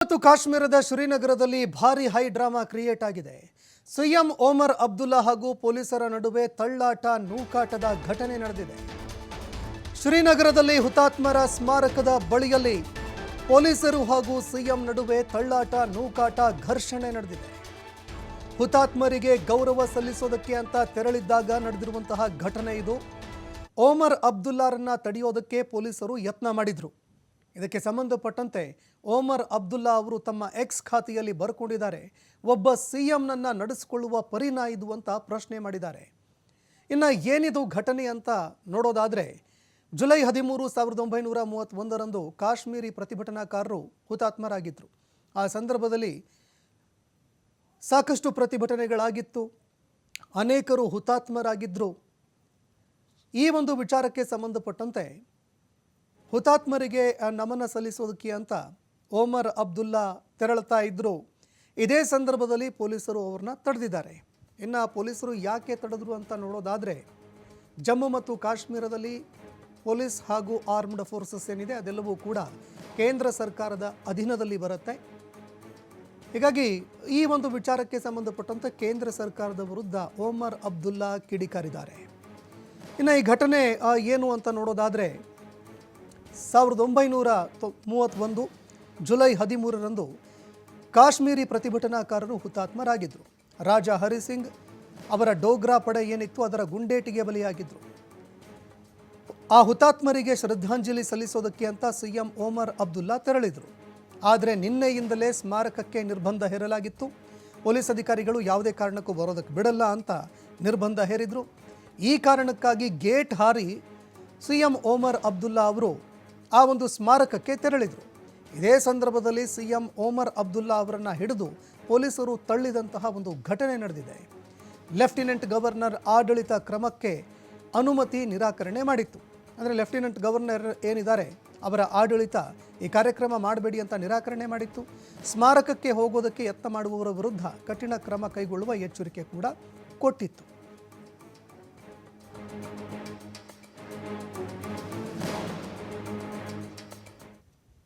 ಮತ್ತು ಕಾಶ್ಮೀರದ ಶ್ರೀನಗರದಲ್ಲಿ ಭಾರಿ ಹೈ ಡ್ರಾಮಾ ಕ್ರಿಯೇಟ್ ಆಗಿದೆ. ಸಿಎಂ ಒಮರ್ ಅಬ್ದುಲ್ಲಾ ಹಾಗೂ ಪೊಲೀಸರ ನಡುವೆ ತಳ್ಳಾಟ ನೂಕಾಟದ ಘಟನೆ ನಡೆದಿದೆ. ಶ್ರೀನಗರದಲ್ಲಿ ಹುತಾತ್ಮರ ಸ್ಮಾರಕದ ಬಳಿಯಲ್ಲಿ ಪೊಲೀಸರು ಹಾಗೂ ಸಿಎಂ ನಡುವೆ ತಳ್ಳಾಟ ನೂಕಾಟ ಘರ್ಷಣೆ ನಡೆದಿದೆ. ಹುತಾತ್ಮರಿಗೆ ಗೌರವ ಸಲ್ಲಿಸೋದಕ್ಕೆ ಅಂತ ತೆರಳಿದ್ದಾಗ ನಡೆದಿರುವಂತಹ ಘಟನೆ ಇದು. ಒಮರ್ ಅಬ್ದುಲ್ಲಾರನ್ನ ತಡೆಯೋದಕ್ಕೆ ಪೊಲೀಸರು ಯತ್ನ ಮಾಡಿದ್ರು. ಇದಕ್ಕೆ ಸಂಬಂಧಪಟ್ಟಂತೆ ಒಮರ್ ಅಬ್ದುಲ್ಲಾ ಅವರು ತಮ್ಮ ಎಕ್ಸ್ ಖಾತೆಯಲ್ಲಿ ಬರ್ಕೊಂಡಿದ್ದಾರೆ, ಒಬ್ಬ ಸಿಎಂನನ್ನ ನಡೆಸಿಕೊಳ್ಳುವ ಪರಿನಾ ಇದು ಅಂತ ಪ್ರಶ್ನೆ ಮಾಡಿದ್ದಾರೆ. ಇನ್ನು ಏನಿದು ಘಟನೆ ಅಂತ ನೋಡೋದಾದ್ರೆ, ಜುಲೈ 13, 1931ರಂದು ಕಾಶ್ಮೀರಿ ಪ್ರತಿಭಟನಾಕಾರರು ಹುತಾತ್ಮರಾಗಿದ್ದರು. ಆ ಸಂದರ್ಭದಲ್ಲಿ ಸಾಕಷ್ಟು ಪ್ರತಿಭಟನೆಗಳಾಗಿತ್ತು, ಅನೇಕರು ಹುತಾತ್ಮರಾಗಿದ್ದರು. ಈ ಒಂದು ವಿಚಾರಕ್ಕೆ ಸಂಬಂಧಪಟ್ಟಂತೆ ಹುತಾತ್ಮರಿಗೆ ನಮನ ಸಲ್ಲಿಸೋದಕ್ಕೆ ಅಂತ ಒಮರ್ ಅಬ್ದುಲ್ಲಾ ತೆರಳುತ್ತಾ ಇದ್ದರು. ಇದೇ ಸಂದರ್ಭದಲ್ಲಿ ಪೊಲೀಸರು ಅವ್ರನ್ನ ತಡೆದಿದ್ದಾರೆ. ಇನ್ನು ಪೊಲೀಸರು ಯಾಕೆ ತಡೆದ್ರು ಅಂತ ನೋಡೋದಾದರೆ, ಜಮ್ಮು ಮತ್ತು ಕಾಶ್ಮೀರದಲ್ಲಿ ಪೊಲೀಸ್ ಹಾಗೂ ಆರ್ಮ್ಡ್ ಫೋರ್ಸಸ್ ಏನಿದೆ ಅದೆಲ್ಲವೂ ಕೂಡ ಕೇಂದ್ರ ಸರ್ಕಾರದ ಅಧೀನದಲ್ಲಿ ಬರುತ್ತೆ. ಹೀಗಾಗಿ ಈ ಒಂದು ವಿಚಾರಕ್ಕೆ ಸಂಬಂಧಪಟ್ಟಂತೆ ಕೇಂದ್ರ ಸರ್ಕಾರದ ವಿರುದ್ಧ ಒಮರ್ ಅಬ್ದುಲ್ಲಾ ಕಿಡಿಕಾರಿದ್ದಾರೆ. ಇನ್ನು ಈ ಘಟನೆ ಏನು ಅಂತ ನೋಡೋದಾದರೆ, 1931 ಜುಲೈ 13ರಂದು ಕಾಶ್ಮೀರಿ ಪ್ರತಿಭಟನಾಕಾರರು ಹುತಾತ್ಮರಾಗಿದ್ದರು. ರಾಜಾ ಹರಿಸಿಂಗ್ ಅವರ ಡೋಗ್ರಾ ಪಡೆ ಏನಿತ್ತು ಅದರ ಗುಂಡೇಟಿಗೆ ಬಲಿಯಾಗಿದ್ದರು. ಆ ಹುತಾತ್ಮರಿಗೆ ಶ್ರದ್ಧಾಂಜಲಿ ಸಲ್ಲಿಸೋದಕ್ಕೆ ಅಂತ ಸಿಎಂ ಒಮರ್ ಅಬ್ದುಲ್ಲಾ ತೆರಳಿದರು. ಆದರೆ ನಿನ್ನೆಯಿಂದಲೇ ಸ್ಮಾರಕಕ್ಕೆ ನಿರ್ಬಂಧ ಹೇರಲಾಗಿತ್ತು. ಪೊಲೀಸ್ ಅಧಿಕಾರಿಗಳು ಯಾವುದೇ ಕಾರಣಕ್ಕೂ ಬರೋದಕ್ಕೆ ಬಿಡಲ್ಲ ಅಂತ ನಿರ್ಬಂಧ ಹೇರಿದರು. ಈ ಕಾರಣಕ್ಕಾಗಿ ಗೇಟ್ ಹಾರಿ ಸಿಎಂ ಒಮರ್ ಅಬ್ದುಲ್ಲಾ ಅವರು ಆ ಒಂದು ಸ್ಮಾರಕಕ್ಕೆ ತೆರಳಿದರು. ಇದೇ ಸಂದರ್ಭದಲ್ಲಿ ಸಿಎಂ ಒಮರ್ ಅಬ್ದುಲ್ಲಾ ಅವರನ್ನು ಹಿಡಿದು ಪೊಲೀಸರು ತಳ್ಳಿದಂತಹ ಒಂದು ಘಟನೆ ನಡೆದಿದೆ. ಲೆಫ್ಟಿನೆಂಟ್ ಗವರ್ನರ್ ಆಡಳಿತ ಕ್ರಮಕ್ಕೆ ಅನುಮತಿ ನಿರಾಕರಣೆ ಮಾಡಿತ್ತು. ಅಂದರೆ ಲೆಫ್ಟಿನೆಂಟ್ ಗವರ್ನರ್ ಏನಿದ್ದಾರೆ ಅವರ ಆಡಳಿತ ಈ ಕಾರ್ಯಕ್ರಮ ಮಾಡಬೇಡಿ ಅಂತ ನಿರಾಕರಣೆ ಮಾಡಿತ್ತು. ಸ್ಮಾರಕಕ್ಕೆ ಹೋಗೋದಕ್ಕೆ ಯತ್ನ ಮಾಡುವವರ ವಿರುದ್ಧ ಕಠಿಣ ಕ್ರಮ ಕೈಗೊಳ್ಳುವ ಎಚ್ಚರಿಕೆ ಕೂಡ ಕೊಟ್ಟಿತ್ತು.